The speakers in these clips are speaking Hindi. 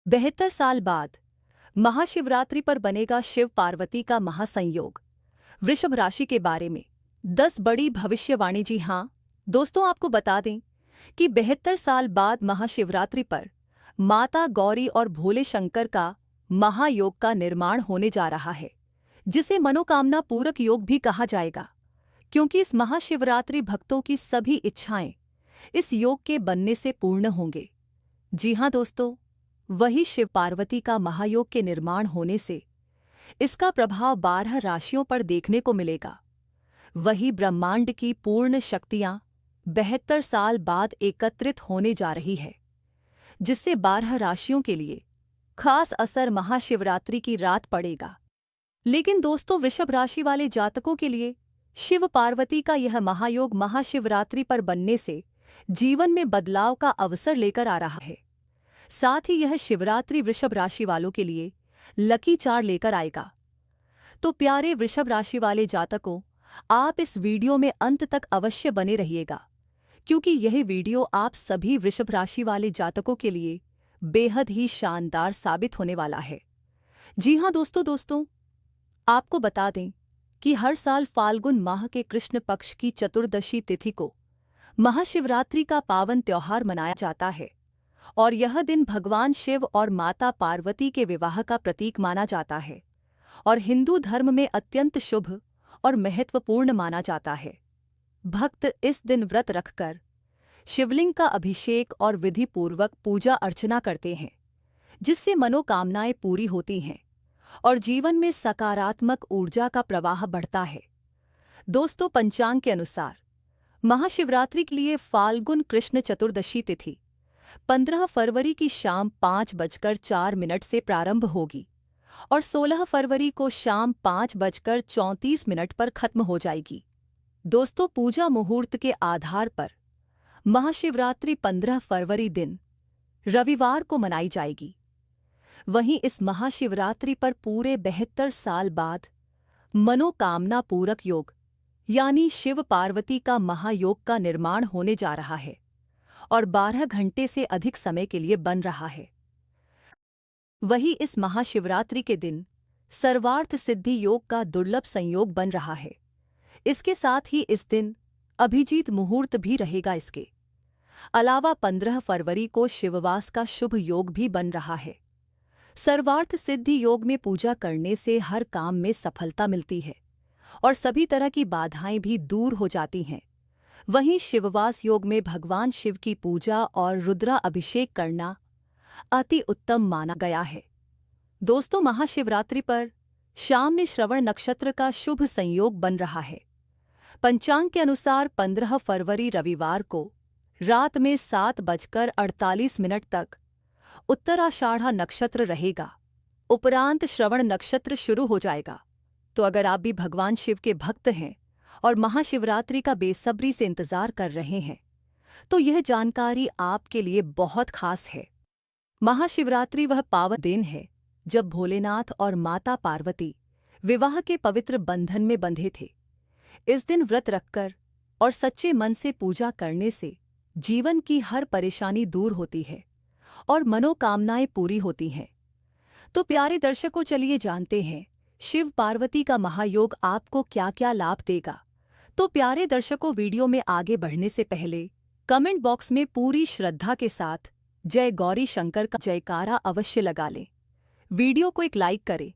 72 साल बाद महाशिवरात्रि पर बनेगा शिव पार्वती का महासंयोग। वृषभ राशि के बारे में 10 बड़ी भविष्यवाणी। जी हाँ दोस्तों, आपको बता दें कि 72 साल बाद महाशिवरात्रि पर माता गौरी और भोले शंकर का महायोग का निर्माण होने जा रहा है, जिसे मनोकामना पूरक योग भी कहा जाएगा, क्योंकि इस महाशिवरात्रि भक्तों की सभी इच्छाएं इस योग के बनने से पूर्ण होंगे। जी हाँ दोस्तों, वही शिव पार्वती का महायोग के निर्माण होने से इसका प्रभाव 12 राशियों पर देखने को मिलेगा। वही ब्रह्मांड की पूर्ण शक्तियां 72 साल बाद एकत्रित होने जा रही है, जिससे 12 राशियों के लिए खास असर महाशिवरात्रि की रात पड़ेगा। लेकिन दोस्तों, वृषभ राशि वाले जातकों के लिए शिव पार्वती का यह महायोग महाशिवरात्रि पर बनने से जीवन में बदलाव का अवसर लेकर आ रहा है। साथ ही यह शिवरात्रि वृषभ राशि वालों के लिए लकी चार्ट लेकर आएगा। तो प्यारे वृषभ राशि वाले जातकों, आप इस वीडियो में अंत तक अवश्य बने रहिएगा, क्योंकि यह वीडियो आप सभी वृषभ राशि वाले जातकों के लिए बेहद ही शानदार साबित होने वाला है। जी हाँ दोस्तों, आपको बता दें कि हर साल फाल्गुन माह के कृष्ण पक्ष की चतुर्दशी तिथि को महाशिवरात्रि का पावन त्योहार मनाया जाता है, और यह दिन भगवान शिव और माता पार्वती के विवाह का प्रतीक माना जाता है और हिंदू धर्म में अत्यंत शुभ और महत्वपूर्ण माना जाता है। भक्त इस दिन व्रत रखकर शिवलिंग का अभिषेक और विधिपूर्वक पूजा अर्चना करते हैं, जिससे मनोकामनाएं पूरी होती हैं और जीवन में सकारात्मक ऊर्जा का प्रवाह बढ़ता है। दोस्तों, पंचांग के अनुसार महाशिवरात्रि के लिए फाल्गुन कृष्ण चतुर्दशी तिथि 15 फरवरी की शाम 5:04 से प्रारंभ होगी और 16 फरवरी को शाम 5:34 पर खत्म हो जाएगी। दोस्तों, पूजा मुहूर्त के आधार पर महाशिवरात्रि 15 फरवरी दिन रविवार को मनाई जाएगी। वहीं इस महाशिवरात्रि पर पूरे 72 साल बाद मनोकामना पूरक योग यानी शिव पार्वती का महायोग का निर्माण होने जा रहा है और 12 घंटे से अधिक समय के लिए बन रहा है। वही इस महाशिवरात्रि के दिन सर्वार्थ सिद्धि योग का दुर्लभ संयोग बन रहा है। इसके साथ ही इस दिन अभिजीत मुहूर्त भी रहेगा। इसके अलावा 15 फरवरी को शिववास का शुभ योग भी बन रहा है। सर्वार्थ सिद्धि योग में पूजा करने से हर काम में सफलता मिलती है और सभी तरह की बाधाएं भी दूर हो जाती हैं। वहीं शिववास योग में भगवान शिव की पूजा और रुद्रा अभिषेक करना अति उत्तम माना गया है। दोस्तों, महाशिवरात्रि पर शाम में श्रवण नक्षत्र का शुभ संयोग बन रहा है। पंचांग के अनुसार 15 फरवरी रविवार को रात में 7:48 तक उत्तराषाढ़ा नक्षत्र रहेगा। उपरांत श्रवण नक्षत्र शुरू हो जाएगा। तो अगर आप भी भगवान शिव के भक्त हैं और महाशिवरात्रि का बेसब्री से इंतजार कर रहे हैं, तो यह जानकारी आपके लिए बहुत खास है। महाशिवरात्रि वह पावन दिन है जब भोलेनाथ और माता पार्वती विवाह के पवित्र बंधन में बंधे थे। इस दिन व्रत रखकर और सच्चे मन से पूजा करने से जीवन की हर परेशानी दूर होती है और मनोकामनाएं पूरी होती हैं। तो प्यारे दर्शकों, चलिए जानते हैं शिव पार्वती का महायोग आपको क्या क्या लाभ देगा। तो प्यारे दर्शकों, वीडियो में आगे बढ़ने से पहले कमेंट बॉक्स में पूरी श्रद्धा के साथ जय गौरी शंकर का जयकारा अवश्य लगा लें। वीडियो को एक लाइक करें,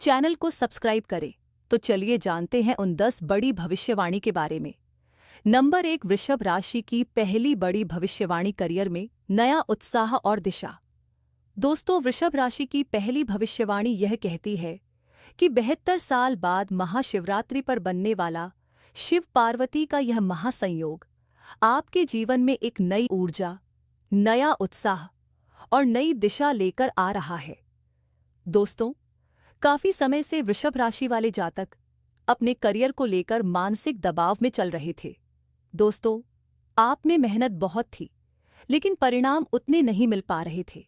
चैनल को सब्सक्राइब करें। तो चलिए जानते हैं उन 10 बड़ी भविष्यवाणी के बारे में। नंबर 1, वृषभ राशि की पहली बड़ी भविष्यवाणी, करियर में नया उत्साह और दिशा। दोस्तों, वृषभ राशि की पहली भविष्यवाणी यह कहती है कि 72 साल बाद महाशिवरात्रि पर बनने वाला शिव पार्वती का यह महासंयोग आपके जीवन में एक नई ऊर्जा, नया उत्साह और नई दिशा लेकर आ रहा है। दोस्तों, काफी समय से वृषभ राशि वाले जातक अपने करियर को लेकर मानसिक दबाव में चल रहे थे। दोस्तों, आप में मेहनत बहुत थी, लेकिन परिणाम उतने नहीं मिल पा रहे थे।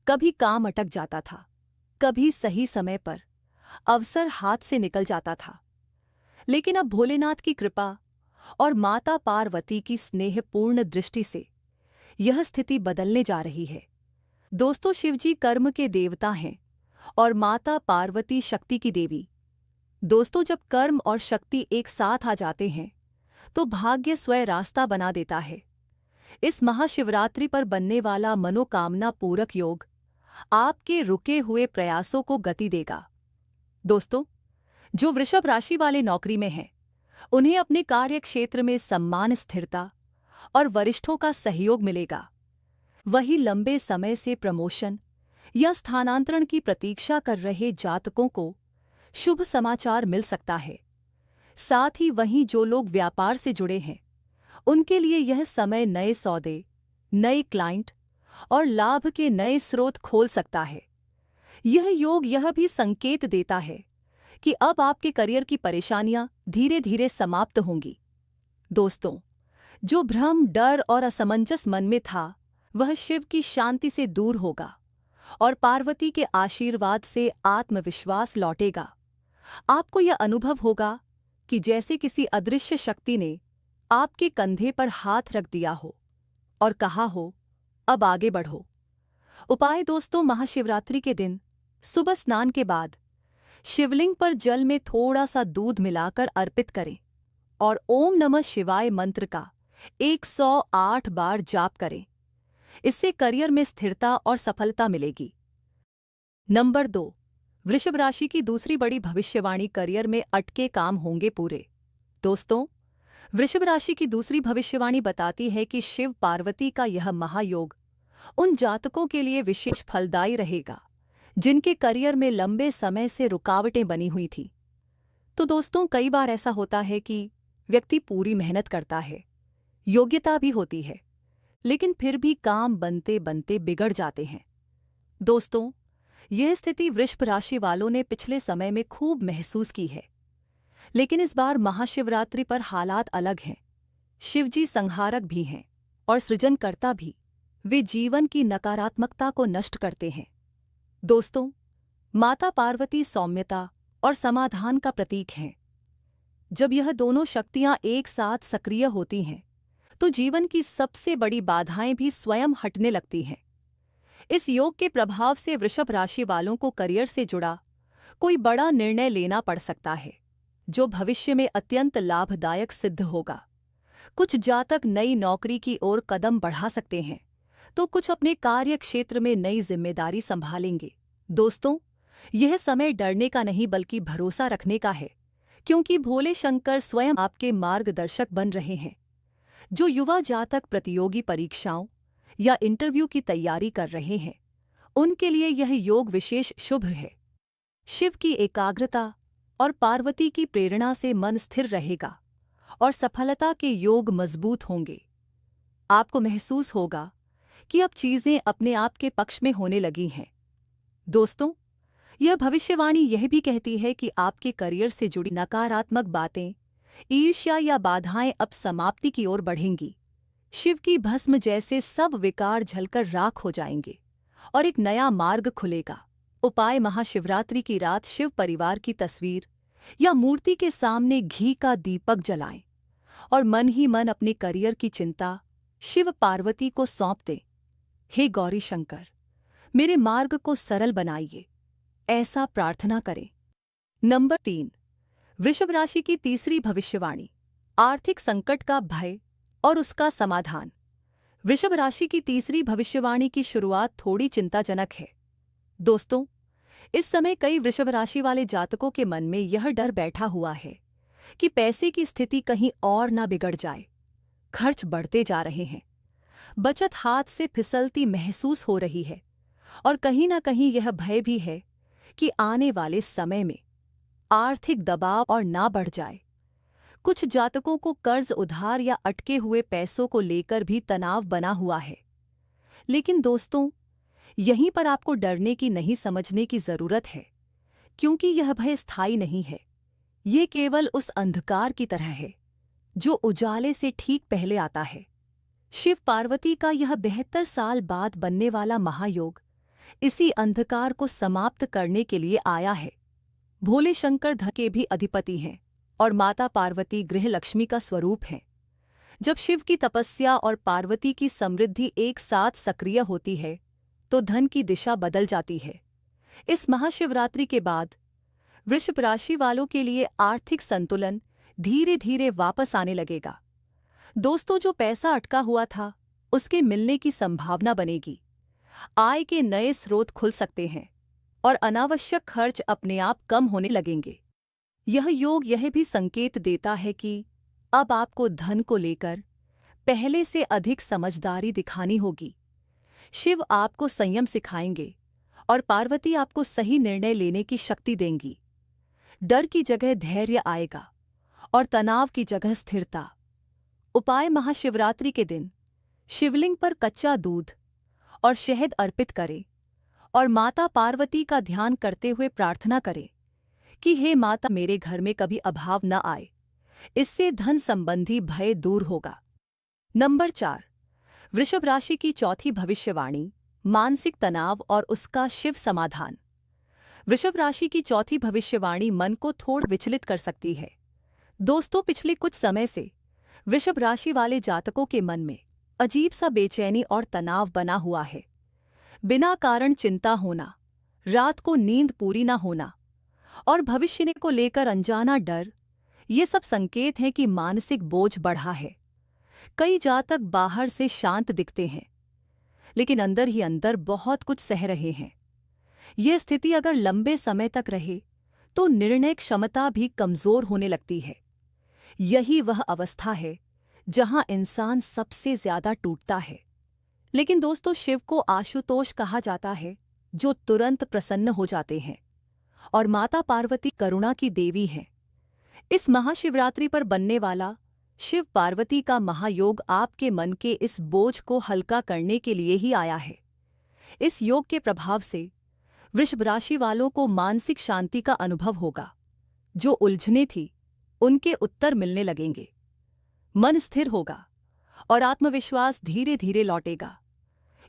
कभी काम अटक जाता था, कभी सही समय पर अवसर हाथ से निकल जाता था। लेकिन अब भोलेनाथ की कृपा और माता पार्वती की स्नेहपूर्ण दृष्टि से यह स्थिति बदलने जा रही है। दोस्तों, शिवजी कर्म के देवता हैं और माता पार्वती शक्ति की देवी। दोस्तों, जब कर्म और शक्ति एक साथ आ जाते हैं तो भाग्य स्वयं रास्ता बना देता है। इस महाशिवरात्रि पर बनने वाला मनोकामना पूरक योग आपके रुके हुए प्रयासों को गति देगा। दोस्तों, जो वृषभ राशि वाले नौकरी में हैं, उन्हें अपने कार्य क्षेत्र में सम्मान, स्थिरता और वरिष्ठों का सहयोग मिलेगा। वही लंबे समय से प्रमोशन या स्थानांतरण की प्रतीक्षा कर रहे जातकों को शुभ समाचार मिल सकता है। साथ ही वहीं जो लोग व्यापार से जुड़े हैं, उनके लिए यह समय नए सौदे, नए क्लाइंट और लाभ के नए स्रोत खोल सकता है। यह योग यह भी संकेत देता है कि अब आपके करियर की परेशानियां धीरे धीरे समाप्त होंगी। दोस्तों, जो भ्रम, डर और असमंजस मन में था, वह शिव की शांति से दूर होगा और पार्वती के आशीर्वाद से आत्मविश्वास लौटेगा। आपको यह अनुभव होगा कि जैसे किसी अदृश्य शक्ति ने आपके कंधे पर हाथ रख दिया हो और कहा हो, अब आगे बढ़ो। उपाय दोस्तों, महाशिवरात्रि के दिन सुबह स्नान के बाद शिवलिंग पर जल में थोड़ा सा दूध मिलाकर अर्पित करें और ओम नमः शिवाय मंत्र का 108 बार जाप करें। इससे करियर में स्थिरता और सफलता मिलेगी। नंबर 2, वृषभ राशि की दूसरी बड़ी भविष्यवाणी, करियर में अटके काम होंगे पूरे। दोस्तों, वृषभ राशि की दूसरी भविष्यवाणी बताती है कि शिव पार्वती का यह महायोग उन जातकों के लिए विशेष फलदायी रहेगा जिनके करियर में लंबे समय से रुकावटें बनी हुई थी। तो दोस्तों, कई बार ऐसा होता है कि व्यक्ति पूरी मेहनत करता है, योग्यता भी होती है, लेकिन फिर भी काम बनते बनते बिगड़ जाते हैं। दोस्तों, यह स्थिति वृषभ राशि वालों ने पिछले समय में खूब महसूस की है, लेकिन इस बार महाशिवरात्रि पर हालात अलग हैं। शिवजी संहारक भी हैं और सृजनकर्ता भी। वे जीवन की नकारात्मकता को नष्ट करते हैं। दोस्तों, माता पार्वती सौम्यता और समाधान का प्रतीक हैं। जब यह दोनों शक्तियां एक साथ सक्रिय होती हैं, तो जीवन की सबसे बड़ी बाधाएं भी स्वयं हटने लगती हैं। इस योग के प्रभाव से वृषभ राशि वालों को करियर से जुड़ा कोई बड़ा निर्णय लेना पड़ सकता है, जो भविष्य में अत्यंत लाभदायक सिद्ध होगा। कुछ जातक नई नौकरी की ओर कदम बढ़ा सकते हैं, तो कुछ अपने कार्य क्षेत्र में नई जिम्मेदारी संभालेंगे। दोस्तों, यह समय डरने का नहीं बल्कि भरोसा रखने का है, क्योंकि भोले शंकर स्वयं आपके मार्गदर्शक बन रहे हैं। जो युवा जातक प्रतियोगी परीक्षाओं या इंटरव्यू की तैयारी कर रहे हैं, उनके लिए यह योग विशेष शुभ है। शिव की एकाग्रता और पार्वती की प्रेरणा से मन स्थिर रहेगा और सफलता के योग मजबूत होंगे। आपको महसूस होगा कि अब चीजें अपने आप के पक्ष में होने लगी हैं। दोस्तों, यह भविष्यवाणी यह भी कहती है कि आपके करियर से जुड़ी नकारात्मक बातें, ईर्ष्या या बाधाएं अब समाप्ति की ओर बढ़ेंगी। शिव की भस्म जैसे सब विकार झलकर राख हो जाएंगे और एक नया मार्ग खुलेगा। उपाय, महाशिवरात्रि की रात शिव परिवार की तस्वीर या मूर्ति के सामने घी का दीपक जलाएं और मन ही मन अपने करियर की चिंता शिव पार्वती को सौंप दें। हे गौरी शंकर, मेरे मार्ग को सरल बनाइए, ऐसा प्रार्थना करें। नंबर 3, वृषभ राशि की तीसरी भविष्यवाणी, आर्थिक संकट का भय और उसका समाधान। वृषभ राशि की तीसरी भविष्यवाणी की शुरुआत थोड़ी चिंताजनक है। दोस्तों, इस समय कई वृषभ राशि वाले जातकों के मन में यह डर बैठा हुआ है कि पैसे की स्थिति कहीं और ना बिगड़ जाए। खर्च बढ़ते जा रहे हैं, बचत हाथ से फिसलती महसूस हो रही है और कहीं ना कहीं यह भय भी है कि आने वाले समय में आर्थिक दबाव और ना बढ़ जाए। कुछ जातकों को कर्ज, उधार या अटके हुए पैसों को लेकर भी तनाव बना हुआ है। लेकिन दोस्तों, यहीं पर आपको डरने की नहीं, समझने की जरूरत है, क्योंकि यह भय स्थायी नहीं है। ये केवल उस अंधकार की तरह है जो उजाले से ठीक पहले आता है। शिव पार्वती का यह 72 साल बाद बनने वाला महायोग इसी अंधकार को समाप्त करने के लिए आया है। भोले शंकर धन के भी अधिपति हैं और माता पार्वती गृह लक्ष्मी का स्वरूप हैं। जब शिव की तपस्या और पार्वती की समृद्धि एक साथ सक्रिय होती है, तो धन की दिशा बदल जाती है। इस महाशिवरात्रि के बाद वृषभ राशि वालों के लिए आर्थिक संतुलन धीरे धीरे वापस आने लगेगा। दोस्तों, जो पैसा अटका हुआ था उसके मिलने की संभावना बनेगी। आय के नए स्रोत खुल सकते हैं और अनावश्यक खर्च अपने आप कम होने लगेंगे। यह योग यह भी संकेत देता है कि अब आपको धन को लेकर पहले से अधिक समझदारी दिखानी होगी। शिव आपको संयम सिखाएंगे और पार्वती आपको सही निर्णय लेने की शक्ति देंगी। डर की जगह धैर्य आएगा और तनाव की जगह स्थिरता। उपाय: महाशिवरात्रि के दिन शिवलिंग पर कच्चा दूध और शहद अर्पित करें और माता पार्वती का ध्यान करते हुए प्रार्थना करें कि हे माता, मेरे घर में कभी अभाव न आए। इससे धन संबंधी भय दूर होगा। नंबर 4, वृषभ राशि की चौथी भविष्यवाणी, मानसिक तनाव और उसका शिव समाधान। वृषभ राशि की चौथी भविष्यवाणी मन को थोड़ा विचलित कर सकती है। दोस्तों, पिछले कुछ समय से वृषभ राशि वाले जातकों के मन में अजीब सा बेचैनी और तनाव बना हुआ है। बिना कारण चिंता होना, रात को नींद पूरी ना होना और भविष्य को लेकर अनजाना डर, ये सब संकेत हैं कि मानसिक बोझ बढ़ा है। कई जातक बाहर से शांत दिखते हैं, लेकिन अंदर ही अंदर बहुत कुछ सह रहे हैं। यह स्थिति अगर लंबे समय तक रहे तो निर्णय क्षमता भी कमजोर होने लगती है। यही वह अवस्था है जहां इंसान सबसे ज्यादा टूटता है। लेकिन दोस्तों, शिव को आशुतोष कहा जाता है, जो तुरंत प्रसन्न हो जाते हैं, और माता पार्वती करुणा की देवी हैं। इस महाशिवरात्रि पर बनने वाला शिव पार्वती का महायोग आपके मन के इस बोझ को हल्का करने के लिए ही आया है। इस योग के प्रभाव से वृषभ राशि वालों को मानसिक शांति का अनुभव होगा। जो उलझने थी उनके उत्तर मिलने लगेंगे, मन स्थिर होगा और आत्मविश्वास धीरे धीरे लौटेगा।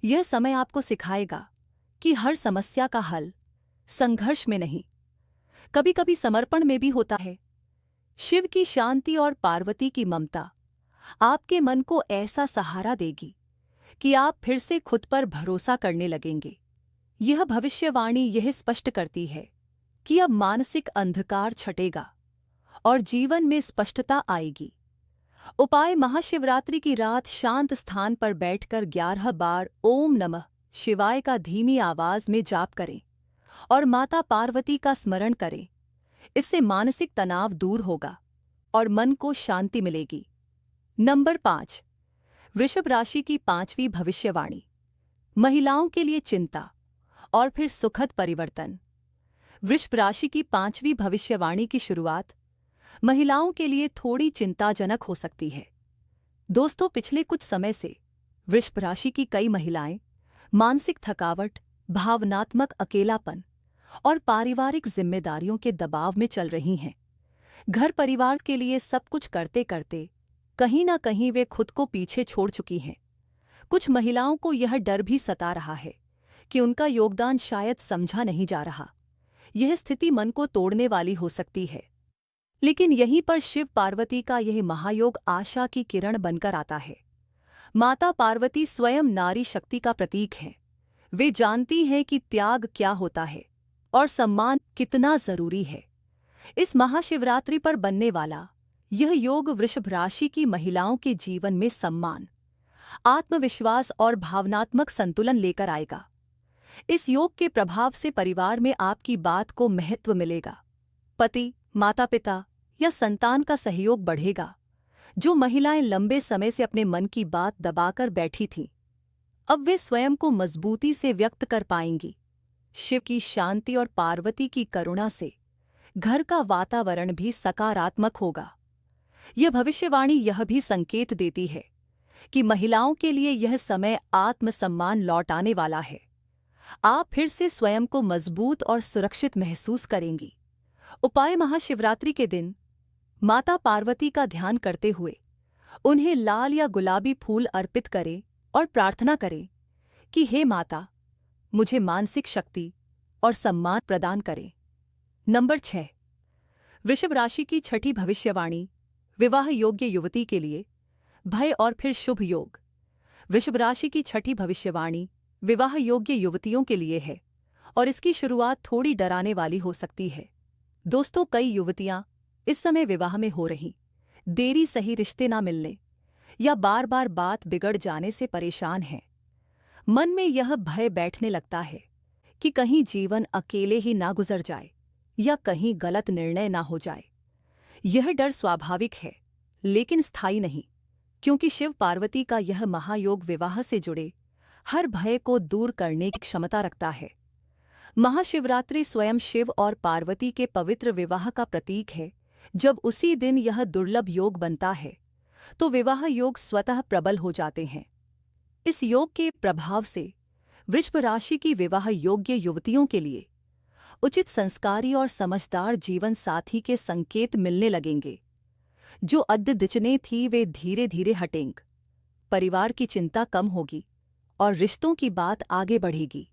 यह समय आपको सिखाएगा कि हर समस्या का हल संघर्ष में नहीं, कभी कभी समर्पण में भी होता है। शिव की शांति और पार्वती की ममता आपके मन को ऐसा सहारा देगी कि आप फिर से खुद पर भरोसा करने लगेंगे। यह भविष्यवाणी यह स्पष्ट करती है कि अब मानसिक अंधकार छटेगा और जीवन में स्पष्टता आएगी। उपाय: महाशिवरात्रि की रात शांत स्थान पर बैठकर 11 बार ओम नमः शिवाय का धीमी आवाज में जाप करें और माता पार्वती का स्मरण करें। इससे मानसिक तनाव दूर होगा और मन को शांति मिलेगी। नंबर 5, वृषभ राशि की 5वीं भविष्यवाणी, महिलाओं के लिए चिंता और फिर सुखद परिवर्तन। वृषभ राशि की 5वीं भविष्यवाणी की शुरुआत महिलाओं के लिए थोड़ी चिंताजनक हो सकती है। दोस्तों, पिछले कुछ समय से वृषभ राशि की कई महिलाएं मानसिक थकावट, भावनात्मक अकेलापन और पारिवारिक जिम्मेदारियों के दबाव में चल रही हैं। घर परिवार के लिए सब कुछ करते करते कहीं ना कहीं वे खुद को पीछे छोड़ चुकी हैं। कुछ महिलाओं को यह डर भी सता रहा है कि उनका योगदान शायद समझा नहीं जा रहा। यह स्थिति मन को तोड़ने वाली हो सकती है, लेकिन यहीं पर शिव पार्वती का यह महायोग आशा की किरण बनकर आता है। माता पार्वती स्वयं नारी शक्ति का प्रतीक हैं। वे जानती हैं कि त्याग क्या होता है और सम्मान कितना जरूरी है। इस महाशिवरात्रि पर बनने वाला यह योग वृषभ राशि की महिलाओं के जीवन में सम्मान, आत्मविश्वास और भावनात्मक संतुलन लेकर आएगा। इस योग के प्रभाव से परिवार में आपकी बात को महत्व मिलेगा। पति, माता पिता या संतान का सहयोग बढ़ेगा। जो महिलाएं लंबे समय से अपने मन की बात दबाकर बैठी थीं, अब वे स्वयं को मजबूती से व्यक्त कर पाएंगी। शिव की शांति और पार्वती की करुणा से घर का वातावरण भी सकारात्मक होगा। यह भविष्यवाणी यह भी संकेत देती है कि महिलाओं के लिए यह समय आत्मसम्मान लौटाने वाला है। आप फिर से स्वयं को मजबूत और सुरक्षित महसूस करेंगी। उपाय: महाशिवरात्रि के दिन माता पार्वती का ध्यान करते हुए उन्हें लाल या गुलाबी फूल अर्पित करें और प्रार्थना करें कि हे माता, मुझे मानसिक शक्ति और सम्मान प्रदान करें। नंबर 6, वृषभ राशि की 6ठी भविष्यवाणी, विवाह योग्य युवती के लिए भय और फिर शुभ योग। वृषभ राशि की 6ठी भविष्यवाणी विवाह योग्य युवतियों के लिए है और इसकी शुरुआत थोड़ी डराने वाली हो सकती है। दोस्तों, कई युवतियां इस समय विवाह में हो रही देरी, सही रिश्ते ना मिलने या बार बार बात बिगड़ जाने से परेशान हैं। मन में यह भय बैठने लगता है कि कहीं जीवन अकेले ही ना गुजर जाए या कहीं गलत निर्णय ना हो जाए। यह डर स्वाभाविक है लेकिन स्थायी नहीं, क्योंकि शिव पार्वती का यह महायोग विवाह से जुड़े हर भय को दूर करने की क्षमता रखता है। महाशिवरात्रि स्वयं शिव और पार्वती के पवित्र विवाह का प्रतीक है। जब उसी दिन यह दुर्लभ योग बनता है तो विवाह योग स्वतः प्रबल हो जाते हैं। इस योग के प्रभाव से वृषभ राशि की विवाह योग्य युवतियों के लिए उचित संस्कारी और समझदार जीवन साथी के संकेत मिलने लगेंगे। जो अद्ददिचने थी वे धीरे धीरे हटेंगे, परिवार की चिंता कम होगी और रिश्तों की बात आगे बढ़ेगी।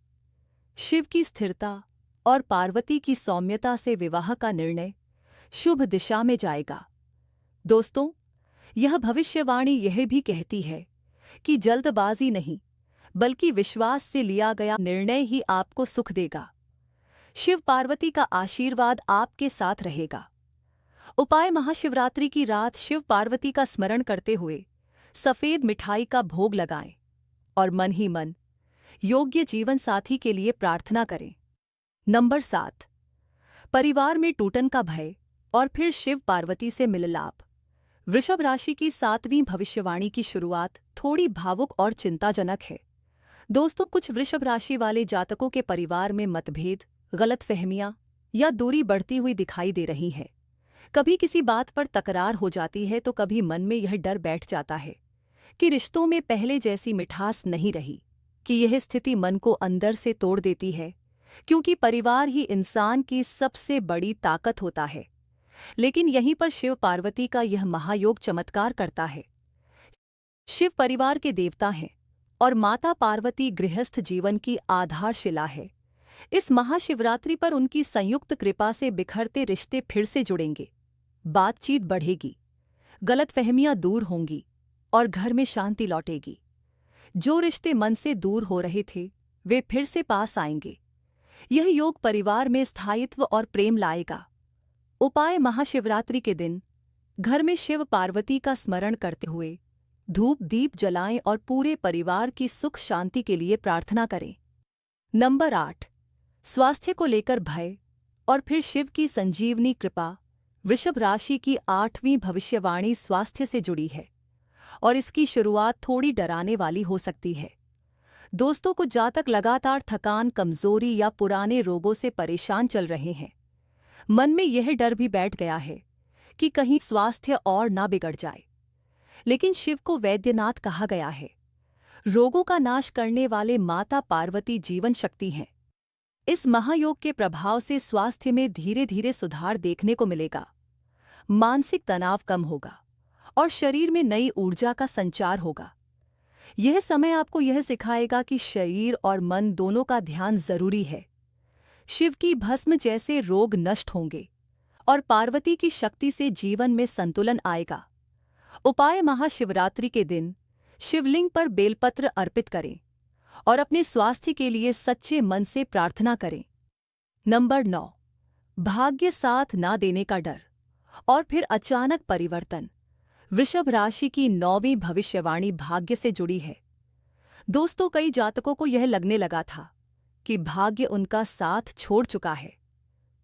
शिव की स्थिरता और पार्वती की सौम्यता से विवाह का निर्णय शुभ दिशा में जाएगा। दोस्तों, यह भविष्यवाणी यह भी कहती है कि जल्दबाजी नहीं बल्कि विश्वास से लिया गया निर्णय ही आपको सुख देगा। शिव पार्वती का आशीर्वाद आपके साथ रहेगा। उपाय: महाशिवरात्रि की रात शिव पार्वती का स्मरण करते हुए सफेद मिठाई का भोग लगाएं और मन ही मन योग्य जीवन साथी के लिए प्रार्थना करें। नंबर 7, परिवार में टूटन का भय और फिर शिव पार्वती से मिललाप। वृषभ राशि की 7वीं भविष्यवाणी की शुरुआत थोड़ी भावुक और चिंताजनक है। दोस्तों, कुछ वृषभ राशि वाले जातकों के परिवार में मतभेद, गलतफहमियां या दूरी बढ़ती हुई दिखाई दे रही है। कभी किसी बात पर तकरार हो जाती है तो कभी मन में यह डर बैठ जाता है कि रिश्तों में पहले जैसी मिठास नहीं रही। कि यह स्थिति मन को अंदर से तोड़ देती है, क्योंकि परिवार ही इंसान की सबसे बड़ी ताकत होता है। लेकिन यहीं पर शिव पार्वती का यह महायोग चमत्कार करता है। शिव परिवार के देवता हैं और माता पार्वती गृहस्थ जीवन की आधारशिला है। इस महाशिवरात्रि पर उनकी संयुक्त कृपा से बिखरते रिश्ते फिर से जुड़ेंगे, बातचीत बढ़ेगी, गलतफहमियां दूर होंगी और घर में शांति लौटेगी। जो रिश्ते मन से दूर हो रहे थे वे फिर से पास आएंगे। यह योग परिवार में स्थायित्व और प्रेम लाएगा। उपाय: महाशिवरात्रि के दिन घर में शिव पार्वती का स्मरण करते हुए धूप दीप जलाएं और पूरे परिवार की सुख शांति के लिए प्रार्थना करें। नंबर 8, स्वास्थ्य को लेकर भय और फिर शिव की संजीवनी कृपा। वृषभ राशि की 8वीं भविष्यवाणी स्वास्थ्य से जुड़ी है और इसकी शुरुआत थोड़ी डराने वाली हो सकती है। दोस्तों, कुछ जातक लगातार थकान, कमजोरी या पुराने रोगों से परेशान चल रहे हैं। मन में यह डर भी बैठ गया है कि कहीं स्वास्थ्य और ना बिगड़ जाए। लेकिन शिव को वैद्यनाथ कहा गया है। रोगों का नाश करने वाले माता पार्वती जीवन शक्ति हैं। इस महायोग के प्रभाव से स्वास्थ्य में धीरे धीरे सुधार देखने को मिलेगा। मानसिक तनाव कम होगा और शरीर में नई ऊर्जा का संचार होगा। यह समय आपको यह सिखाएगा कि शरीर और मन दोनों का ध्यान जरूरी है। शिव की भस्म जैसे रोग नष्ट होंगे और पार्वती की शक्ति से जीवन में संतुलन आएगा। उपाय: महाशिवरात्रि के दिन शिवलिंग पर बेलपत्र अर्पित करें और अपने स्वास्थ्य के लिए सच्चे मन से प्रार्थना करें। नंबर 9, भाग्य साथ ना देने का डर और फिर अचानक परिवर्तन। वृषभ राशि की 9वीं भविष्यवाणी भाग्य से जुड़ी है। दोस्तों, कई जातकों को यह लगने लगा था कि भाग्य उनका साथ छोड़ चुका है।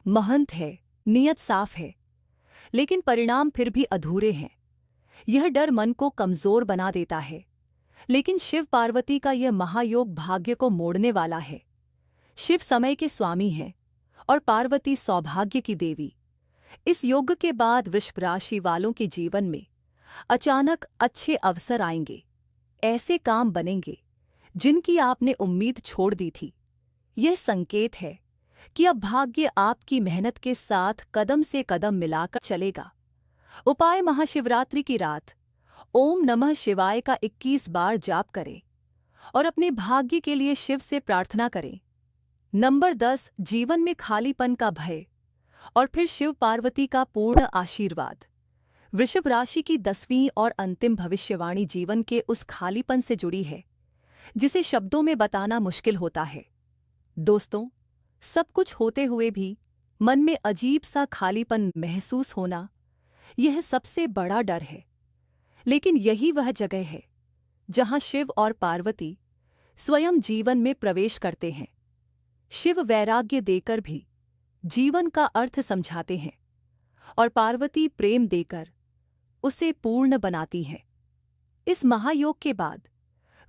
महंत है, नियत साफ है, लेकिन परिणाम फिर भी अधूरे हैं। यह डर मन को कमजोर बना देता है, लेकिन शिव पार्वती का यह महायोग भाग्य को मोड़ने वाला है। शिव समय के स्वामी हैं और पार्वती सौभाग्य की देवी। इस योग के बाद वृषभ राशि वालों के जीवन में अचानक अच्छे अवसर आएंगे। ऐसे काम बनेंगे जिनकी आपने उम्मीद छोड़ दी थी। यह संकेत है कि अब भाग्य आपकी मेहनत के साथ कदम से कदम मिलाकर चलेगा। उपाय: महाशिवरात्रि की रात ओम नमः शिवाय का 21 बार जाप करें और अपने भाग्य के लिए शिव से प्रार्थना करें। नंबर 10, जीवन में खालीपन का भय और फिर शिव पार्वती का पूर्ण आशीर्वाद। वृषभ राशि की 10वीं और अंतिम भविष्यवाणी जीवन के उस खालीपन से जुड़ी है जिसे शब्दों में बताना मुश्किल होता है। दोस्तों, सब कुछ होते हुए भी मन में अजीब सा खालीपन महसूस होना, यह सबसे बड़ा डर है। लेकिन यही वह जगह है जहां शिव और पार्वती स्वयं जीवन में प्रवेश करते हैं। शिव वैराग्य देकर भी जीवन का अर्थ समझाते हैं और पार्वती प्रेम देकर उसे पूर्ण बनाती है। इस महायोग के बाद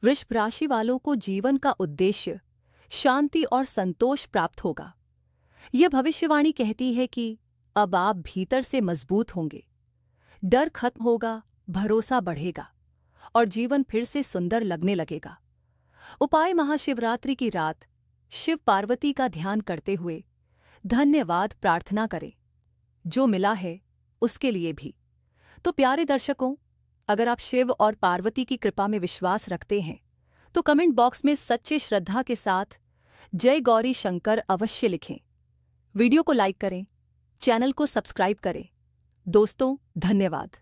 वृषभ राशि वालों को जीवन का उद्देश्य, शांति और संतोष प्राप्त होगा। यह भविष्यवाणी कहती है कि अब आप भीतर से मजबूत होंगे, डर खत्म होगा, भरोसा बढ़ेगा और जीवन फिर से सुंदर लगने लगेगा। उपाय: महाशिवरात्रि की रात शिव पार्वती का ध्यान करते हुए धन्यवाद प्रार्थना करें, जो मिला है उसके लिए भी। तो प्यारे दर्शकों, अगर आप शिव और पार्वती की कृपा में विश्वास रखते हैं तो कमेंट बॉक्स में सच्चे श्रद्धा के साथ जय गौरी शंकर अवश्य लिखें। वीडियो को लाइक करें, चैनल को सब्सक्राइब करें। दोस्तों, धन्यवाद।